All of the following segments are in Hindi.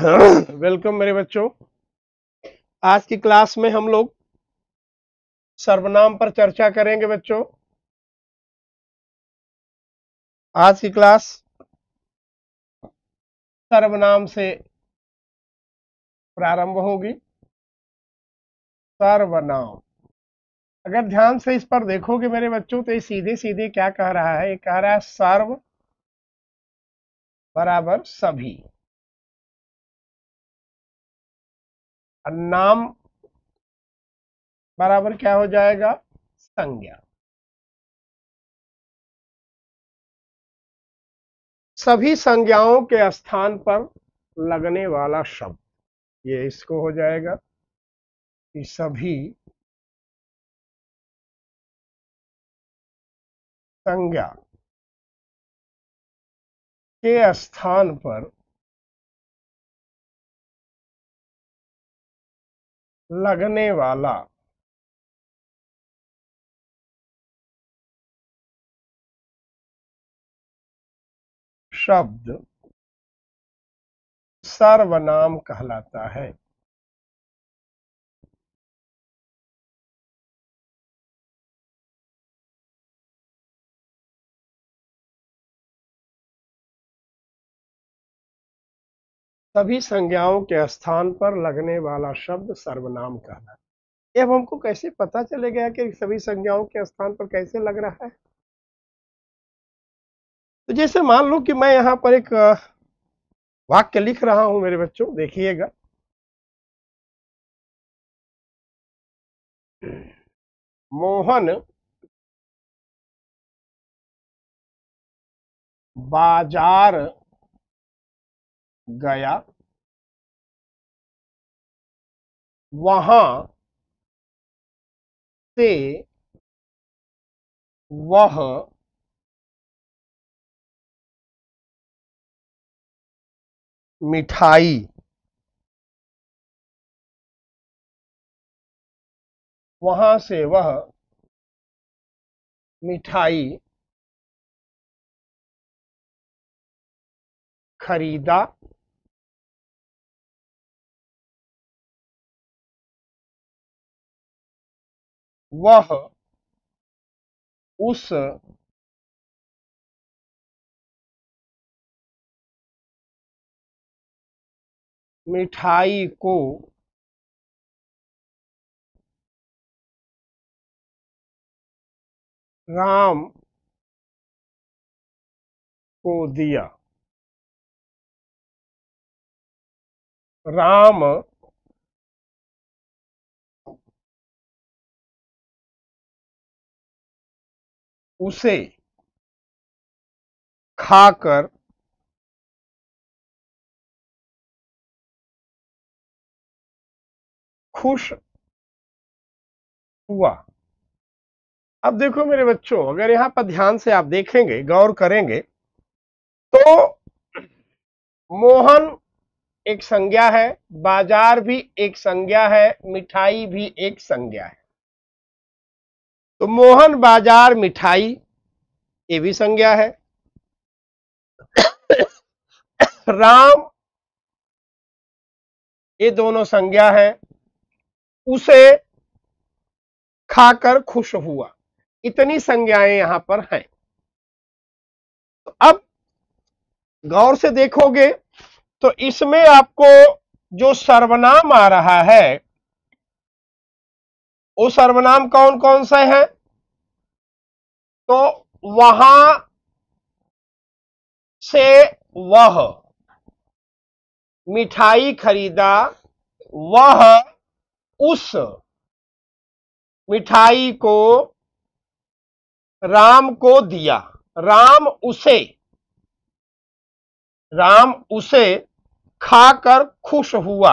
वेलकम मेरे बच्चों। आज की क्लास में हम लोग सर्वनाम पर चर्चा करेंगे बच्चों। आज की क्लास सर्वनाम से प्रारंभ होगी। सर्वनाम, अगर ध्यान से इस पर देखोगे मेरे बच्चों तो ये सीधे सीधे क्या कह रहा है? ये कह रहा है सर्व बराबर सभी, और नाम बराबर क्या हो जाएगा? संज्ञा। सभी संज्ञाओं के स्थान पर लगने वाला शब्द, ये इसको हो जाएगा कि सभी संज्ञा के स्थान पर लगने वाला शब्द सर्वनाम कहलाता है। सभी संज्ञाओं के स्थान पर लगने वाला शब्द सर्वनाम कहलाता है। ये अब हमको कैसे पता चलेगा कि सभी संज्ञाओं के स्थान पर कैसे लग रहा है? तो जैसे मान लो कि मैं यहां पर एक वाक्य लिख रहा हूं मेरे बच्चों, देखिएगा। मोहन बाजार गया, वहां से वह मिठाई वहां से वह मिठाई खरीदा, वह उस मिठाई को राम को दिया। राम उसे खाकर खुश हुआ। अब देखो मेरे बच्चों, अगर यहां पर ध्यान से आप देखेंगे, गौर करेंगे, तो मोहन एक संज्ञा है, बाजार भी एक संज्ञा है, मिठाई भी एक संज्ञा है। तो मोहन बाजार मिठाई, ये भी संज्ञा है। राम, ये दोनों संज्ञा है। उसे खाकर खुश हुआ, इतनी संज्ञाएं यहां पर हैं। तो अब गौर से देखोगे तो इसमें आपको जो सर्वनाम आ रहा है, वो सर्वनाम कौन कौन से हैं? तो वहां से वह मिठाई खरीदा, वह उस मिठाई को राम को दिया। राम उसे खाकर खुश हुआ।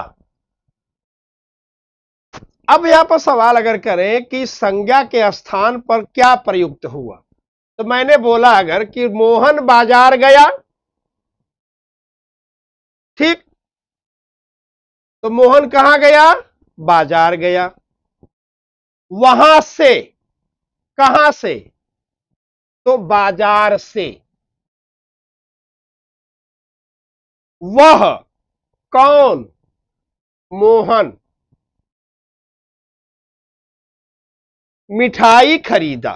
अब यहां पर सवाल अगर करें कि संज्ञा के स्थान पर क्या प्रयुक्त हुआ, तो मैंने बोला अगर कि मोहन बाजार गया, ठीक, तो मोहन कहां गया? बाजार गया। वहां से, कहां से? तो बाजार से। वह कौन? मोहन मिठाई खरीदा।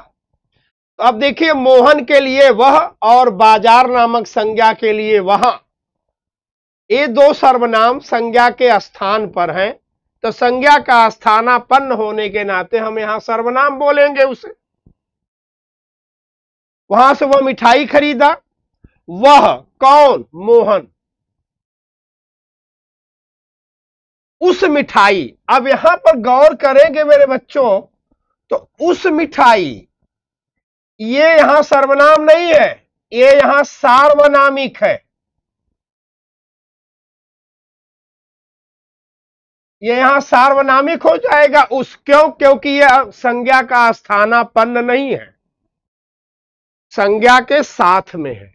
तो अब देखिए, मोहन के लिए वह और बाजार नामक संज्ञा के लिए वहां, ये दो सर्वनाम संज्ञा के स्थान पर हैं, तो संज्ञा का स्थानापन्न होने के नाते हम यहां सर्वनाम बोलेंगे उसे। वहां से वह मिठाई खरीदा, वह कौन? मोहन उस मिठाई। अब यहां पर गौर करेंगे मेरे बच्चों, तो उस मिठाई, ये यहां सर्वनाम नहीं है, ये यहां सार्वनामिक है। ये यहां सार्वनामिक हो जाएगा उस, क्यों? क्योंकि यह संज्ञा का स्थानापन्न नहीं है, संज्ञा के साथ में है।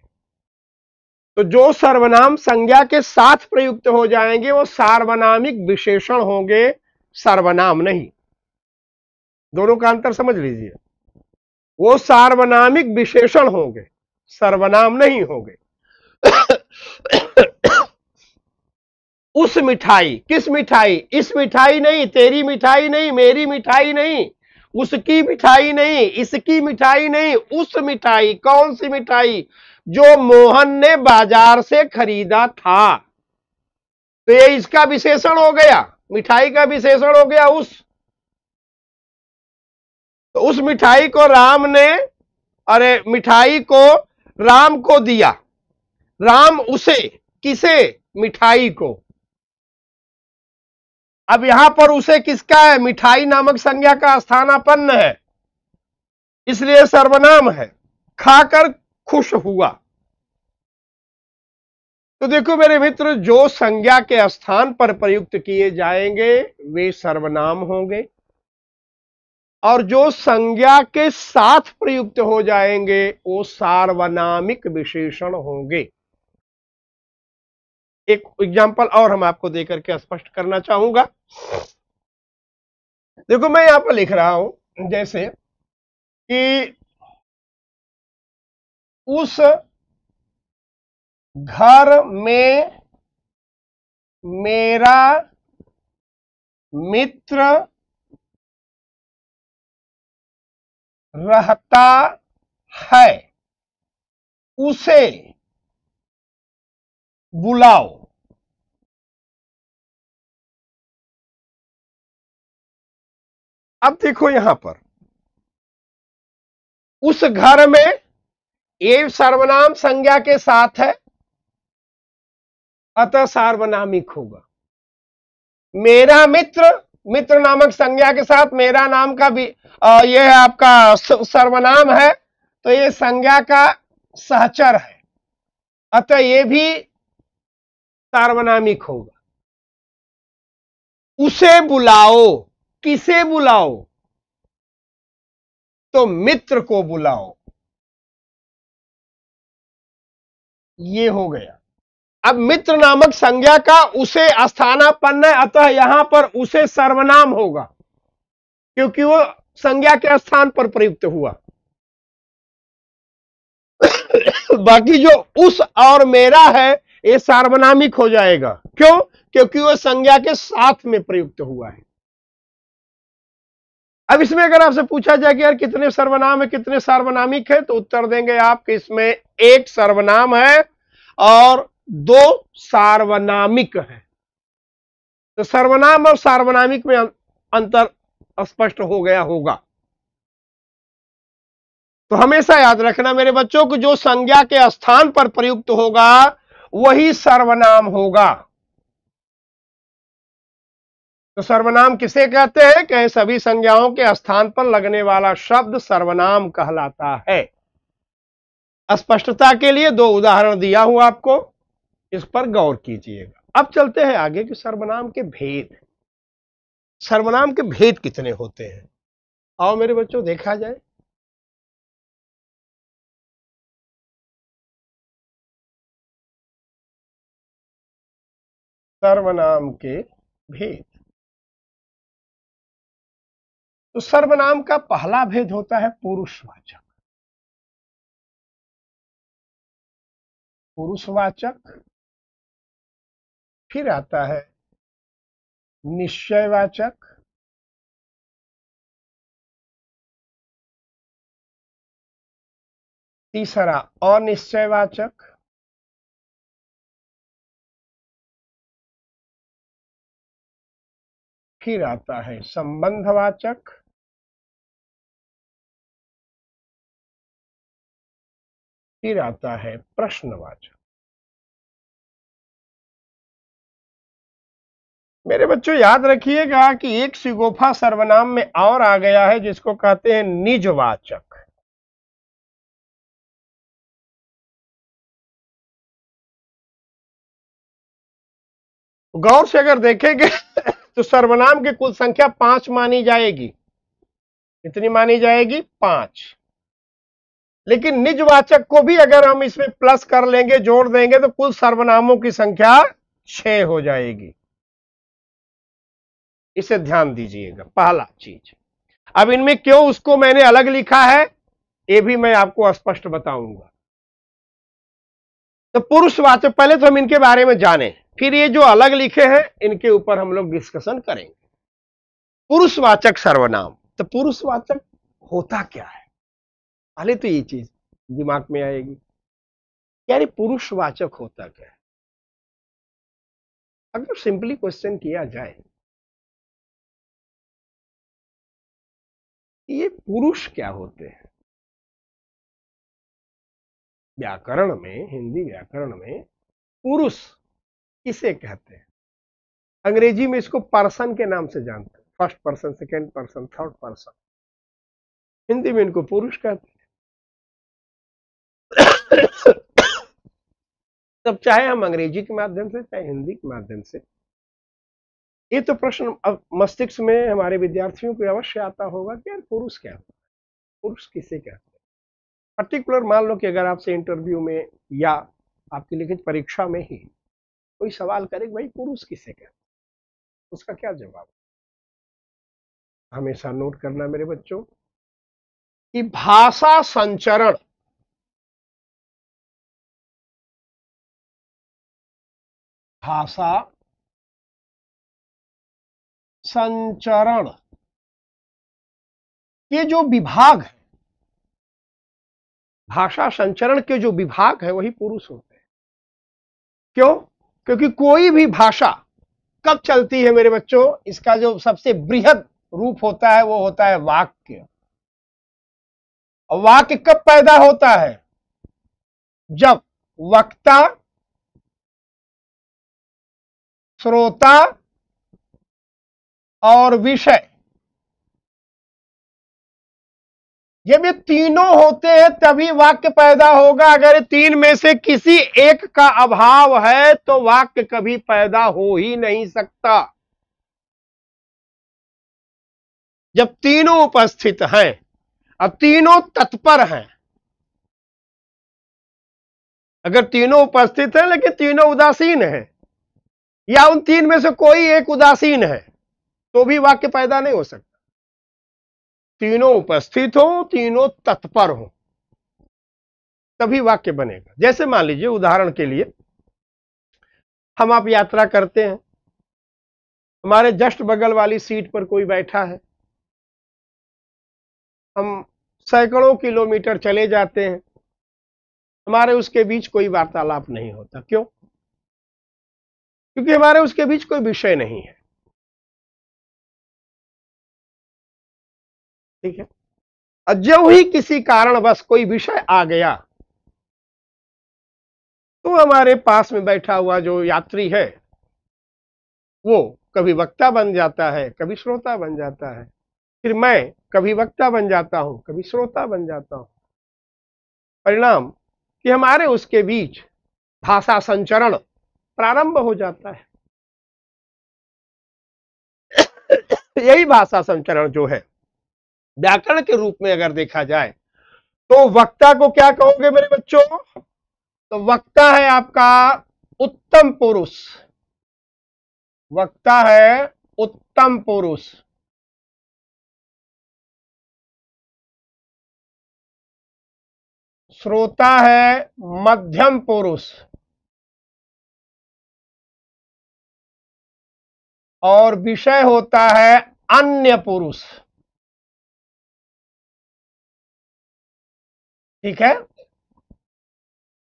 तो जो सर्वनाम संज्ञा के साथ प्रयुक्त हो जाएंगे वो सार्वनामिक विशेषण होंगे, सर्वनाम नहीं। दोनों का अंतर समझ लीजिए, वो सार्वनामिक विशेषण होंगे, सर्वनाम नहीं होंगे। उस मिठाई, किस मिठाई? इस मिठाई नहीं, तेरी मिठाई नहीं, मेरी मिठाई नहीं, उसकी मिठाई नहीं, इसकी मिठाई नहीं, उस मिठाई। कौन सी मिठाई? जो मोहन ने बाजार से खरीदा था। तो ये इसका विशेषण हो गया, मिठाई का विशेषण हो गया उस। तो उस मिठाई को राम ने, अरे मिठाई को राम को दिया, राम उसे, किसे? मिठाई को। अब यहां पर उसे किसका है? मिठाई नामक संज्ञा का स्थानापन्न है, इसलिए सर्वनाम है। खाकर खुश हुआ। तो देखो मेरे मित्र, जो संज्ञा के स्थान पर प्रयुक्त किए जाएंगे वे सर्वनाम होंगे, और जो संज्ञा के साथ प्रयुक्त हो जाएंगे वो सार्वनामिक विशेषण होंगे। एक एग्जांपल और हम आपको देकर के स्पष्ट करना चाहूंगा। देखो मैं यहां पर लिख रहा हूं, जैसे कि उस घर में मेरा मित्र रहता है, उसे बुलाओ। अब देखो यहां पर, उस घर में, ये सर्वनाम संज्ञा के साथ है, अतः सार्वनामिक होगा। मेरा मित्र, मित्र नामक संज्ञा के साथ मेरा नाम का भी यह आपका सर्वनाम है, तो ये संज्ञा का सहचर है, अतः ये भी सार्वनामिक होगा। उसे बुलाओ, किसे बुलाओ? तो मित्र को बुलाओ, ये हो गया। अब मित्र नामक संज्ञा का उसे स्थानापन्न है, अतः यहां पर उसे सर्वनाम होगा, क्योंकि वो संज्ञा के स्थान पर प्रयुक्त हुआ। बाकी जो उस और मेरा है ये सार्वनामिक हो जाएगा, क्यों? क्योंकि वो संज्ञा के साथ में प्रयुक्त हुआ है। अब इसमें अगर आपसे पूछा जाए कि यार कितने सर्वनाम है, कितने सार्वनामिक है, तो उत्तर देंगे आप कि इसमें एक सर्वनाम है और दो सार्वनामिक है। तो सर्वनाम और सार्वनामिक में अंतर स्पष्ट हो गया होगा। तो हमेशा याद रखना मेरे बच्चों को, जो संज्ञा के स्थान पर प्रयुक्त होगा वही सर्वनाम होगा। तो सर्वनाम किसे कहते हैं? कहें सभी संज्ञाओं के स्थान पर लगने वाला शब्द सर्वनाम कहलाता है। स्पष्टता के लिए दो उदाहरण दिया हुआ आपको, इस पर गौर कीजिएगा। अब चलते हैं आगे कि सर्वनाम के भेद। सर्वनाम के भेद कितने होते हैं? आओ मेरे बच्चों देखा जाए। सर्वनाम के भेद। तो सर्वनाम का पहला भेद होता है पुरुषवाचक। पुरुषवाचक फिर आता है निश्चयवाचक, तीसरा अनिश्चयवाचक, फिर आता है संबंधवाचक, फिर आता है प्रश्नवाचक। मेरे बच्चों याद रखिएगा कि एक सिगोफा सर्वनाम में और आ गया है जिसको कहते हैं निजवाचक। गौर से अगर देखेंगे तो सर्वनाम की कुल संख्या 5 मानी जाएगी। कितनी मानी जाएगी? 5। लेकिन निजवाचक को भी अगर हम इसमें प्लस कर लेंगे, जोड़ देंगे, तो कुल सर्वनामों की संख्या 6 हो जाएगी। इसे ध्यान दीजिएगा, पहला चीज। अब इनमें क्यों उसको मैंने अलग लिखा है ये भी मैं आपको स्पष्ट बताऊंगा। तो पुरुषवाचक पहले तो हम इनके बारे में जानें, फिर ये जो अलग लिखे हैं इनके ऊपर हम लोग डिस्कशन करेंगे। पुरुषवाचक सर्वनाम, तो पुरुषवाचक होता क्या है? पहले तो ये चीज दिमाग में आएगी, यानी पुरुषवाचक होता क्या है। अगर सिंपली क्वेश्चन किया जाए, ये पुरुष क्या होते हैं? व्याकरण में, हिंदी व्याकरण में पुरुष किसे कहते हैं? अंग्रेजी में इसको पर्सन के नाम से जानते हैं, first person, second person, third person. Hindi में इनको पुरुष कहते हैं। तब चाहे हम अंग्रेजी के माध्यम से चाहे हिंदी के माध्यम से, ये तो प्रश्न अब मस्तिष्क में हमारे विद्यार्थियों को अवश्य आता होगा कि यार पुरुष क्या होता है, पुरुष किसे कहते हैं। पर्टिकुलर मान लो कि अगर आपसे इंटरव्यू में या आपकी लिखित परीक्षा में ही कोई सवाल करे भाई पुरुष किसे कहते हैं, उसका क्या जवाब? हमेशा नोट करना मेरे बच्चों कि भाषा संचरण, भाषा संचरण ये जो विभाग है, भाषा संचरण के जो विभाग है वही पुरुष होते हैं। क्यों? क्योंकि कोई भी भाषा कब चलती है मेरे बच्चों, इसका जो सबसे बृहद रूप होता है वो होता है वाक्य। और वाक्य कब पैदा होता है? जब वक्ता, श्रोता और विषय, जब ये तीनों होते हैं तभी वाक्य पैदा होगा। अगर ये तीन में से किसी एक का अभाव है तो वाक्य कभी पैदा हो ही नहीं सकता। जब तीनों उपस्थित हैं और तीनों तत्पर हैं, अगर तीनों उपस्थित हैं लेकिन तीनों उदासीन हैं, या उन तीन में से कोई एक उदासीन है, तो भी वाक्य पैदा नहीं हो सकता। तीनों उपस्थित हो, तीनों तत्पर हो, तभी वाक्य बनेगा। जैसे मान लीजिए उदाहरण के लिए, हम आप यात्रा करते हैं, हमारे जस्ट बगल वाली सीट पर कोई बैठा है, हम सैकड़ों किलोमीटर चले जाते हैं, हमारे उसके बीच कोई वार्तालाप नहीं होता। क्यों? क्योंकि हमारे उसके बीच कोई विषय नहीं है। ठीक है। और जो ही किसी कारणवश कोई विषय आ गया तो हमारे पास में बैठा हुआ जो यात्री है वो कभी वक्ता बन जाता है, कभी श्रोता बन जाता है, फिर मैं कभी वक्ता बन जाता हूं, कभी श्रोता बन जाता हूं। परिणाम कि हमारे उसके बीच भाषा संचरण प्रारंभ हो जाता है। यही भाषा संचरण जो है व्याकरण के रूप में अगर देखा जाए तो वक्ता को क्या कहोगे मेरे बच्चों? तो वक्ता है आपका उत्तम पुरुष, वक्ता है उत्तम पुरुष। श्रोता है मध्यम पुरुष। और विषय होता है अन्य पुरुष। ठीक है।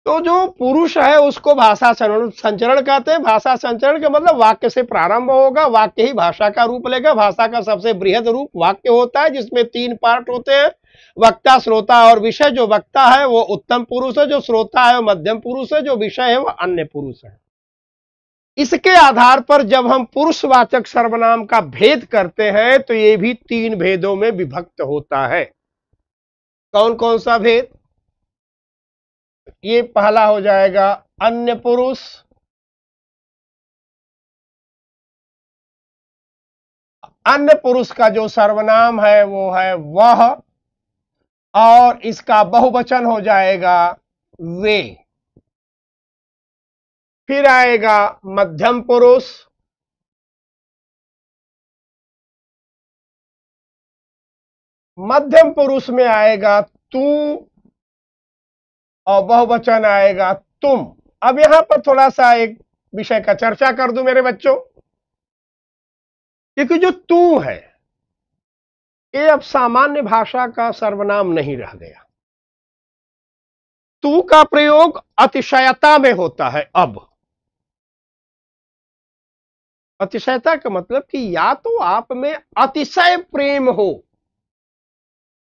तो जो पुरुष है उसको भाषा संचरण कहते हैं। भाषा संचरण का मतलब वाक्य से प्रारंभ होगा, वाक्य ही भाषा का रूप लेगा। भाषा का सबसे बृहद रूप वाक्य होता है, जिसमें 3 पार्ट होते हैं, वक्ता, श्रोता और विषय। जो वक्ता है वो उत्तम पुरुष है, जो श्रोता है वो मध्यम पुरुष है, जो विषय है वो अन्य पुरुष है। इसके आधार पर जब हम पुरुषवाचक सर्वनाम का भेद करते हैं तो ये भी 3 भेदों में विभक्त होता है। कौन कौन सा भेद? ये पहला हो जाएगा अन्य पुरुष, अन्य पुरुष का जो सर्वनाम है वो है वह, और इसका बहुवचन हो जाएगा वे। फिर आएगा मध्यम पुरुष, मध्यम पुरुष में आएगा तू और बहुवचन आएगा तुम। अब यहां पर थोड़ा सा एक विषय का चर्चा कर दूं मेरे बच्चों, क्योंकि जो तू है ये अब सामान्य भाषा का सर्वनाम नहीं रह गया। तू का प्रयोग अतिशयता में होता है। अब अतिशयता का मतलब कि या तो आप में अतिशय प्रेम हो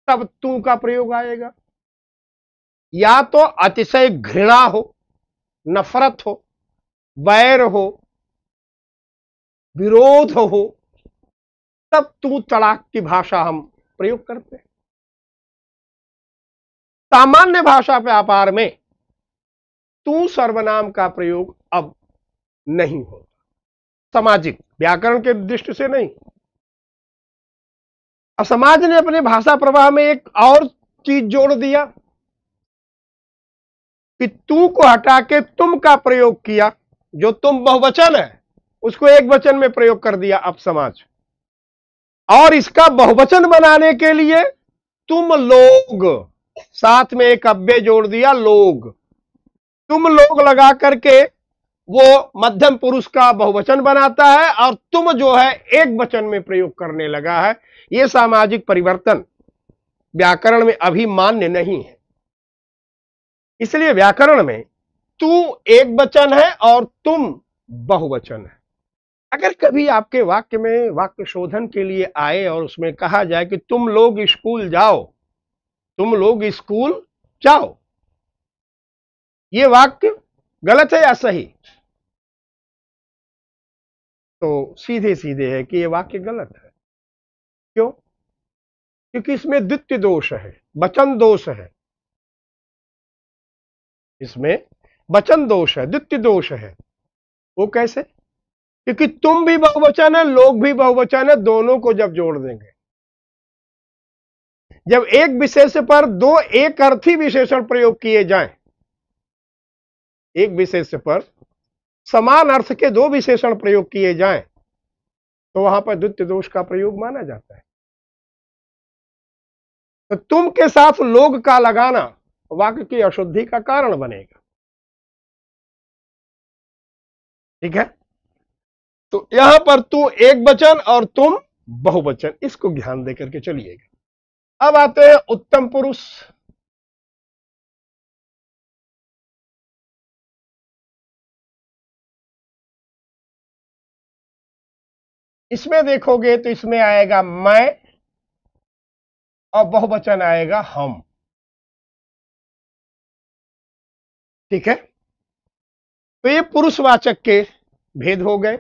तब तू का प्रयोग आएगा, या तो अतिशय घृणा हो, नफरत हो, वैर हो, विरोध हो, तब तू तड़ाक की भाषा हम प्रयोग करते हैं। सामान्य भाषा व्यापार में तू सर्वनाम का प्रयोग अब नहीं होता, सामाजिक व्याकरण के दृष्टि से नहीं। अब समाज ने अपने भाषा प्रवाह में एक और चीज जोड़ दिया कि तू को हटा के तुम का प्रयोग किया। जो तुम बहुवचन है उसको एक वचन में प्रयोग कर दिया अब समाज, और इसका बहुवचन बनाने के लिए तुम लोग, साथ में एक अव्यय जोड़ दिया लोग। तुम लोग लगा करके वो मध्यम पुरुष का बहुवचन बनाता है, और तुम जो है एक वचन में प्रयोग करने लगा है। यह सामाजिक परिवर्तन व्याकरण में अभी मान्य नहीं है। इसलिए व्याकरण में तू एक वचन है और तुम बहुवचन है। अगर कभी आपके वाक्य में वाक्य शोधन के लिए आए और उसमें कहा जाए कि तुम लोग स्कूल जाओ, तुम लोग स्कूल जाओ, ये वाक्य गलत है या सही? तो सीधे सीधे है कि ये वाक्य गलत है। क्यों? क्योंकि इसमें द्वित्व दोष है, वचन दोष है। इसमें वचन दोष है, द्वित्व दोष है। वो कैसे? क्योंकि तुम भी बहुवचन है, लोग भी बहुवचन है, दोनों को जब जोड़ देंगे, जब एक विशेष पर दो एक अर्थी विशेषण प्रयोग किए जाएं, एक विशेष पर समान अर्थ के 2 विशेषण प्रयोग किए जाएं, तो वहां पर द्वित्व दोष का प्रयोग माना जाता है। तो तुम के साथ लोग का लगाना वाक्य की अशुद्धि का कारण बनेगा। ठीक है। तो यहां पर तू एक वचन और तुम बहुवचन, इसको ध्यान देकर के चलिएगा। अब आते हैं उत्तम पुरुष। इसमें देखोगे तो इसमें आएगा मैं और बहुवचन आएगा हम। ठीक है। तो ये पुरुषवाचक के भेद हो गए।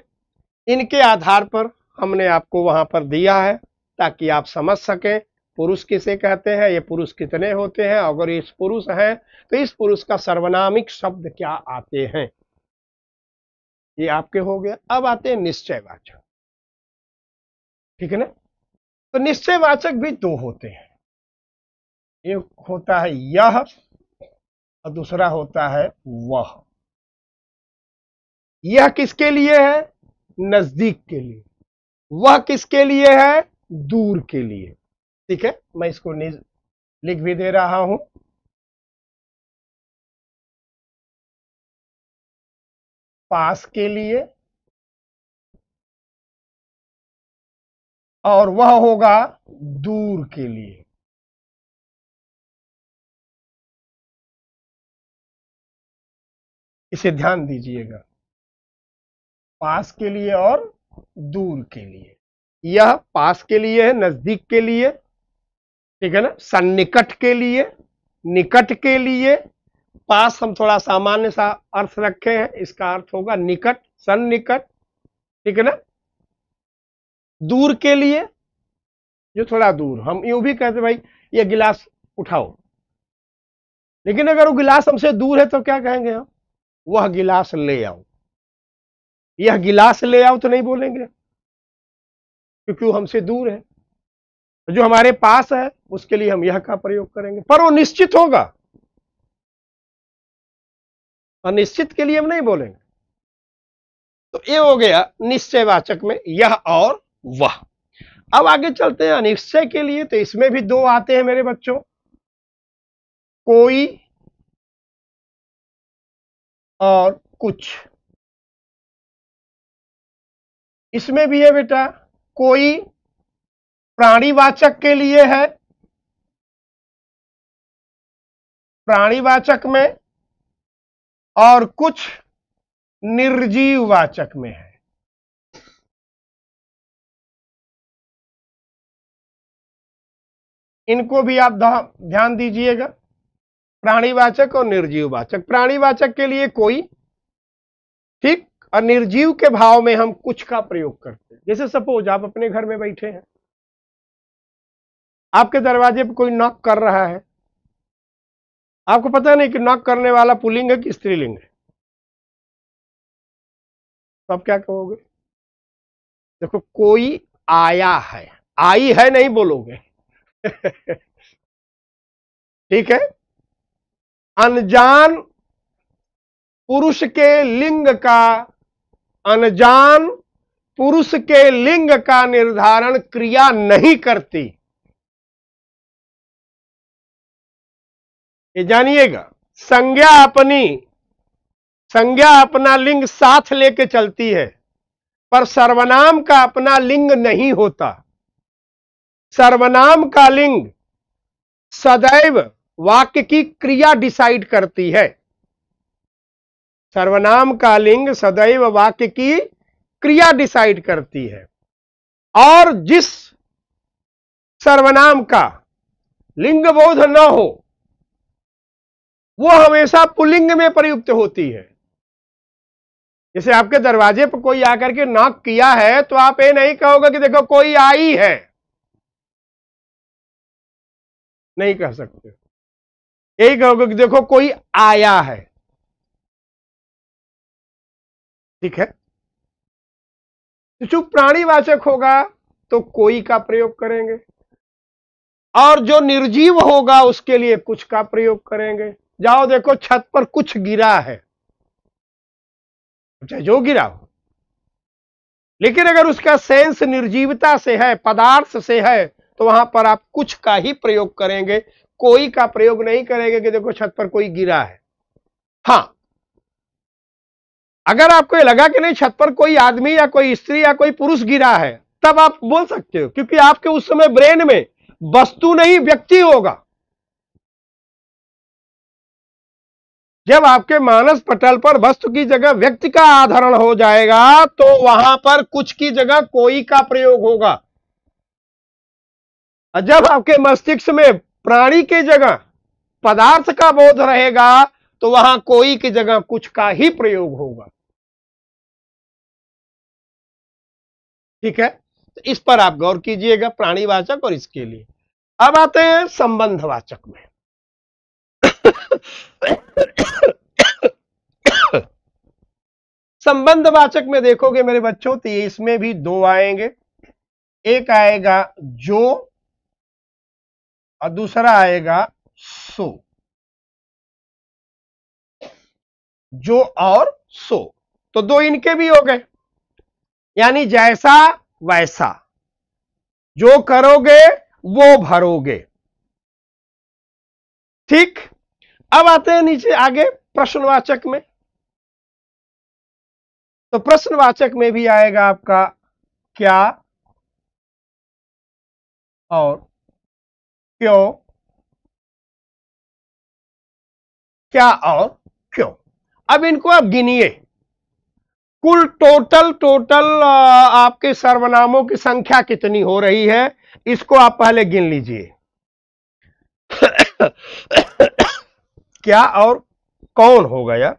इनके आधार पर हमने आपको वहां पर दिया है ताकि आप समझ सकें पुरुष किसे कहते हैं, ये पुरुष कितने होते हैं, अगर इस पुरुष है तो इस पुरुष का सर्वनामिक शब्द क्या आते हैं। ये आपके हो गया। अब आते हैं निश्चयवाचक। ठीक है ना। तो निश्चयवाचक भी 2 होते हैं, एक होता है यह और दूसरा होता है वह। यह किसके लिए है? नजदीक के लिए। वह किसके लिए है? दूर के लिए। ठीक है, मैं इसको लिख भी दे रहा हूं। पास के लिए और वह होगा दूर के लिए। इसे ध्यान दीजिएगा, पास के लिए और दूर के लिए। यह पास के लिए है, नजदीक के लिए, ठीक है ना, सन्निकट के लिए, निकट के लिए। पास हम थोड़ा सामान्य सा अर्थ रखे हैं, इसका अर्थ होगा निकट, सन्निकट, ठीक है ना। दूर के लिए, जो थोड़ा दूर, हम यूं भी कहते भाई ये गिलास उठाओ, लेकिन अगर वो गिलास हमसे दूर है तो क्या कहेंगे हम? वह गिलास ले आओ। यह गिलास ले आओ तो नहीं बोलेंगे, क्योंकि वो हमसे दूर है। जो हमारे पास है उसके लिए हम यह का प्रयोग करेंगे, पर वो निश्चित होगा, अनिश्चित के लिए हम नहीं बोलेंगे। तो ये हो गया निश्चयवाचक में यह और वह। अब आगे चलते हैं अनिश्चय के लिए। तो इसमें भी दो आते हैं मेरे बच्चों, कोई और कुछ। इसमें भी है बेटा, कोई प्राणीवाचक के लिए है, प्राणीवाचक में, और कुछ निर्जीववाचक में है। इनको भी आप ध्यान दीजिएगा, प्राणीवाचक और निर्जीववाचक। प्राणीवाचक के लिए कोई, ठीक, और निर्जीव के भाव में हम कुछ का प्रयोग करते हैं। जैसे सपोज आप अपने घर में बैठे हैं, आपके दरवाजे पर कोई नॉक कर रहा है, आपको पता नहीं कि नॉक करने वाला पुल्लिंग है कि स्त्रीलिंग है, तो आप क्या कहोगे? देखो, कोई आया है, आई है नहीं बोलोगे। ठीक है। अनजान पुरुष के लिंग का, अनजान पुरुष के लिंग का निर्धारण क्रिया नहीं करती। ये जानिएगा, संज्ञा अपना लिंग साथ लेके चलती है, पर सर्वनाम का अपना लिंग नहीं होता। सर्वनाम का लिंग सदैव वाक्य की क्रिया डिसाइड करती है। सर्वनाम का लिंग सदैव वाक्य की क्रिया डिसाइड करती है। और जिस सर्वनाम का लिंग बोध न हो, वो हमेशा पुल्लिंग में प्रयुक्त होती है। जैसे आपके दरवाजे पर कोई आकर के नॉक किया है, तो आप ये नहीं कहोगे कि देखो कोई आई है, नहीं कह सकते। यही कहोगे कि देखो कोई आया है। ठीक है। तो चूंकि प्राणीवाचक होगा तो कोई का प्रयोग करेंगे, और जो निर्जीव होगा उसके लिए कुछ का प्रयोग करेंगे। जाओ देखो छत पर कुछ गिरा है, चाहे जो गिरा हो, लेकिन अगर उसका सेंस निर्जीवता से है, पदार्थ से है, तो वहां पर आप कुछ का ही प्रयोग करेंगे, कोई का प्रयोग नहीं करेंगे कि देखो छत पर कोई गिरा है। हां, अगर आपको ये लगा कि नहीं छत पर कोई आदमी या कोई स्त्री या कोई पुरुष गिरा है, तब आप बोल सकते हो, क्योंकि आपके उस समय ब्रेन में वस्तु नहीं व्यक्ति होगा। जब आपके मानस पटल पर वस्तु की जगह व्यक्ति का आधारण हो जाएगा, तो वहां पर कुछ की जगह कोई का प्रयोग होगा। और जब आपके मस्तिष्क में प्राणी की जगह पदार्थ का बोध रहेगा, तो वहां कोई की जगह कुछ का ही प्रयोग होगा। ठीक है। तो इस पर आप गौर कीजिएगा, प्राणीवाचक और इसके लिए। अब आते हैं संबंधवाचक में। संबंधवाचक में देखोगे मेरे बच्चों, तो इसमें भी दो आएंगे। एक आएगा जो, और दूसरा आएगा सो। जो और सो, तो दो इनके भी हो गए, यानी जैसा वैसा, जो करोगे वो भरोगे। ठीक। अब आते हैं नीचे आगे प्रश्नवाचक में। तो प्रश्नवाचक में भी आएगा आपका क्या, और क्यों, क्या और क्यों। अब इनको आप गिनिए, कुल टोटल आपके सर्वनामों की संख्या कितनी हो रही है, इसको आप पहले गिन लीजिए। क्या और कौन हो गया।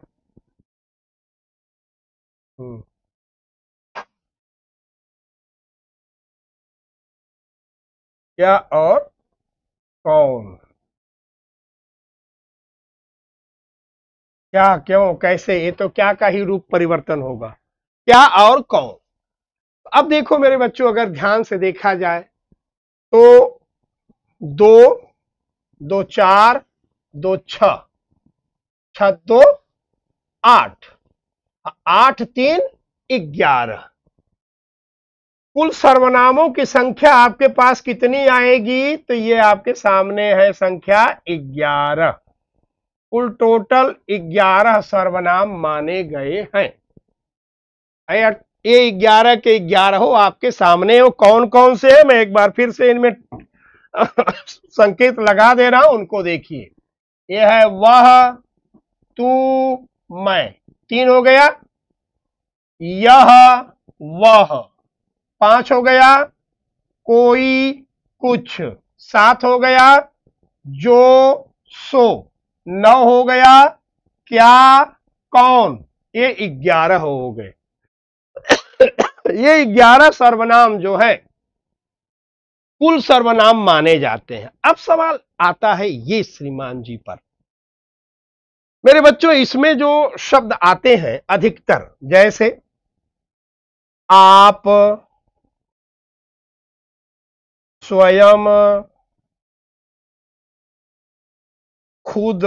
क्या और कौन, क्या क्यों कैसे, ये तो क्या का ही रूप परिवर्तन होगा। क्या और कौन। अब देखो मेरे बच्चों, अगर ध्यान से देखा जाए तो दो, दो चार, दो छह, छह दो आठ, आठ तीन 11। कुल सर्वनामों की संख्या आपके पास कितनी आएगी, तो ये आपके सामने है संख्या 11। कुल टोटल 11 सर्वनाम माने गए हैं। ये 11 के 11 हो आपके सामने हो। कौन कौन से है, मैं एक बार फिर से इनमें संकेत लगा दे रहा हूं, उनको देखिए। ये है वह, तू, मैं, 3 हो गया। यह, वह, 5 हो गया। कोई, कुछ, 7 हो गया। जो, सो, 9 हो गया। क्या, कौन, ये 11 हो गए। ये 11 सर्वनाम जो है कुल सर्वनाम माने जाते हैं। अब सवाल आता है ये श्रीमान जी पर। मेरे बच्चों, इसमें जो शब्द आते हैं अधिकतर, जैसे आप, स्वयं, खुद,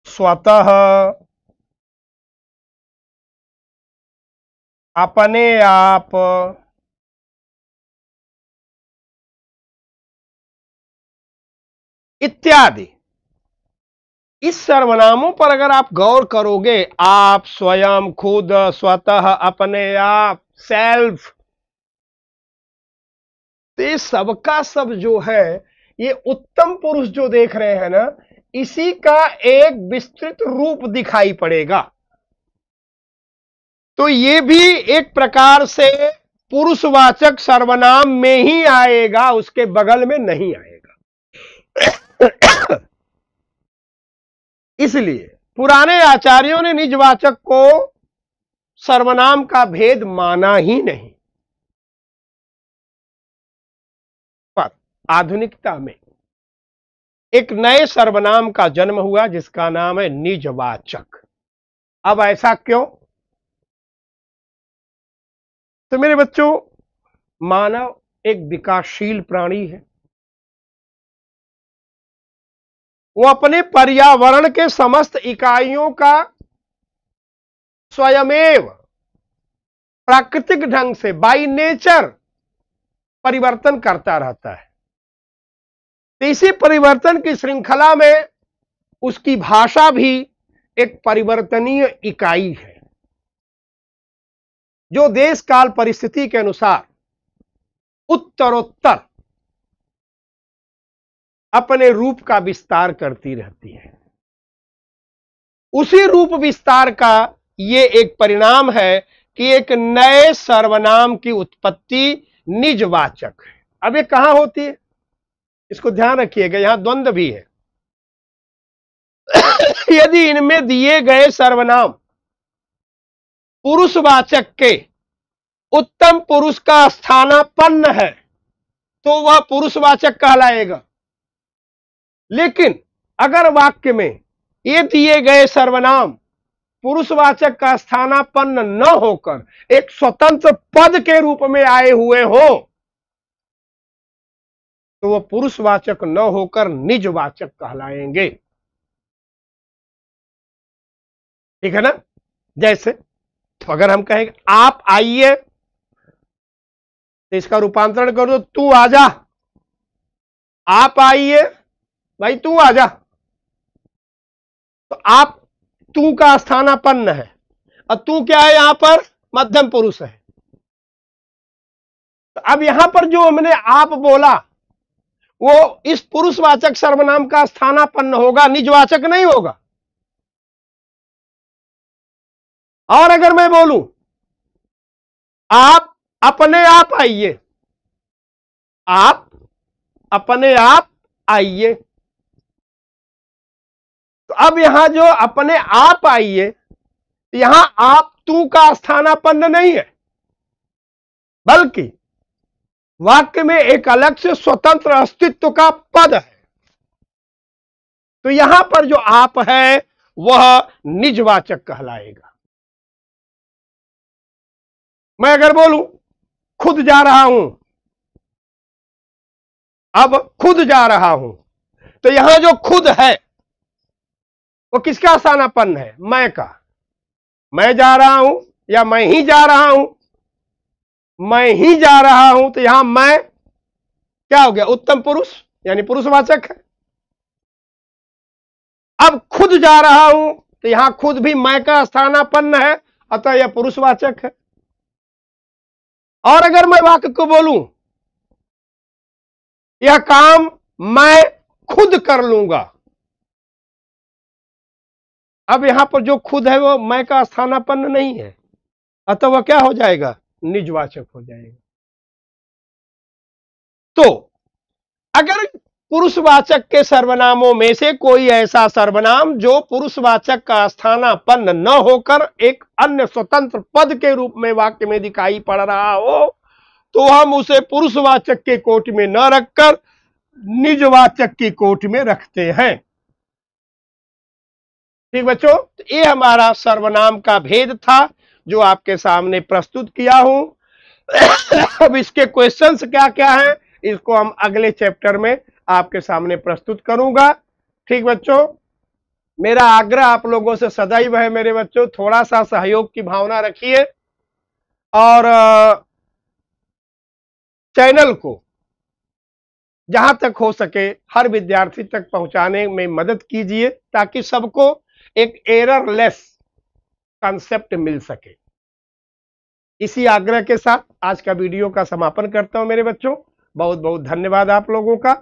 स्वतः, अपने आप, इत्यादि, इस सर्वनामों पर अगर आप गौर करोगे, आप, स्वयं, खुद, स्वतः, अपने आप, सेल्फ, तो ये सबका सब जो है, ये उत्तम पुरुष जो देख रहे हैं ना, इसी का एक विस्तृत रूप दिखाई पड़ेगा। तो ये भी एक प्रकार से पुरुषवाचक सर्वनाम में ही आएगा, उसके बगल में नहीं आएगा। इसलिए पुराने आचार्यों ने निजवाचक को सर्वनाम का भेद माना ही नहीं। पर आधुनिकता में एक नए सर्वनाम का जन्म हुआ जिसका नाम है निजवाचक। अब ऐसा क्यों। तो मेरे बच्चों, मानव एक विकासशील प्राणी है। वो अपने पर्यावरण के समस्त इकाइयों का स्वयमेव प्राकृतिक ढंग से बाय नेचर परिवर्तन करता रहता है। तो इसी परिवर्तन की श्रृंखला में उसकी भाषा भी एक परिवर्तनीय इकाई है, जो देश काल परिस्थिति के अनुसार उत्तरोत्तर अपने रूप का विस्तार करती रहती है। उसी रूप विस्तार का ये एक परिणाम है कि एक नए सर्वनाम की उत्पत्ति निजवाचक है। अब ये कहां होती है, इसको ध्यान रखिएगा, यहां द्वंद्व भी है। यदि इनमें दिए गए सर्वनाम पुरुषवाचक के उत्तम पुरुष का स्थानापन्न है तो वह पुरुषवाचक कहलाएगा। लेकिन अगर वाक्य में ये दिए गए सर्वनाम पुरुषवाचक का स्थानापन्न न होकर एक स्वतंत्र पद के रूप में आए हुए हो तो वह पुरुषवाचक न होकर निजवाचक कहलाएंगे। ठीक है ना। जैसे तो अगर हम कहेंगे आप आइए, तो इसका रूपांतरण कर दो तू आजा। आप आइए, भाई तू आजा। तो आप तू का स्थानापन्न है, और तू क्या है यहां पर, मध्यम पुरुष है। तो अब यहां पर जो हमने आप बोला वो इस पुरुषवाचक सर्वनाम का स्थानापन्न होगा, निजवाचक नहीं होगा। और अगर मैं बोलूं आप अपने आप आइए, आप अपने आप आइए, तो अब यहां जो अपने आप आइए, यहां आप तू का स्थानापन्न नहीं है, बल्कि वाक्य में एक अलग से स्वतंत्र अस्तित्व का पद है। तो यहां पर जो आप है वह निजवाचक कहलाएगा। मैं अगर बोलूं खुद जा रहा हूं, अब खुद जा रहा हूं, तो यहां जो खुद है वो किसका स्थानापन्न है? मैं का। मैं जा रहा हूं या मैं ही जा रहा हूं? मैं ही जा रहा हूं, तो यहां मैं क्या हो गया? उत्तम पुरुष, यानी पुरुषवाचक है। अब खुद जा रहा हूं, तो यहां खुद भी मैं का स्थानापन्न है, अतः यह पुरुषवाचक है। और अगर मैं वाक्य को बोलूं यह काम मैं खुद कर लूंगा, अब यहां पर जो खुद है वो मैं का स्थानापन्न नहीं है, अतः वह क्या हो जाएगा? निजवाचक हो जाएगा। तो अगर पुरुषवाचक के सर्वनामों में से कोई ऐसा सर्वनाम जो पुरुषवाचक का स्थानापन्न न होकर एक अन्य स्वतंत्र पद के रूप में वाक्य में दिखाई पड़ रहा हो, तो हम उसे पुरुषवाचक के कोटि में न रखकर निजवाचक की कोटि में रखते हैं। ठीक बच्चों, तो ये हमारा सर्वनाम का भेद था जो आपके सामने प्रस्तुत किया हूं। अब इसके क्वेश्चंस क्या क्या हैं, इसको हम अगले चैप्टर में आपके सामने प्रस्तुत करूंगा। ठीक बच्चों, मेरा आग्रह आप लोगों से सदैव है मेरे बच्चों, थोड़ा सा सहयोग की भावना रखिए और चैनल को जहां तक हो सके हर विद्यार्थी तक पहुंचाने में मदद कीजिए, ताकि सबको एक एररलेस कॉन्सेप्ट मिल सके। इसी आग्रह के साथ आज का वीडियो का समापन करता हूं मेरे बच्चों। बहुत बहुत धन्यवाद आप लोगों का।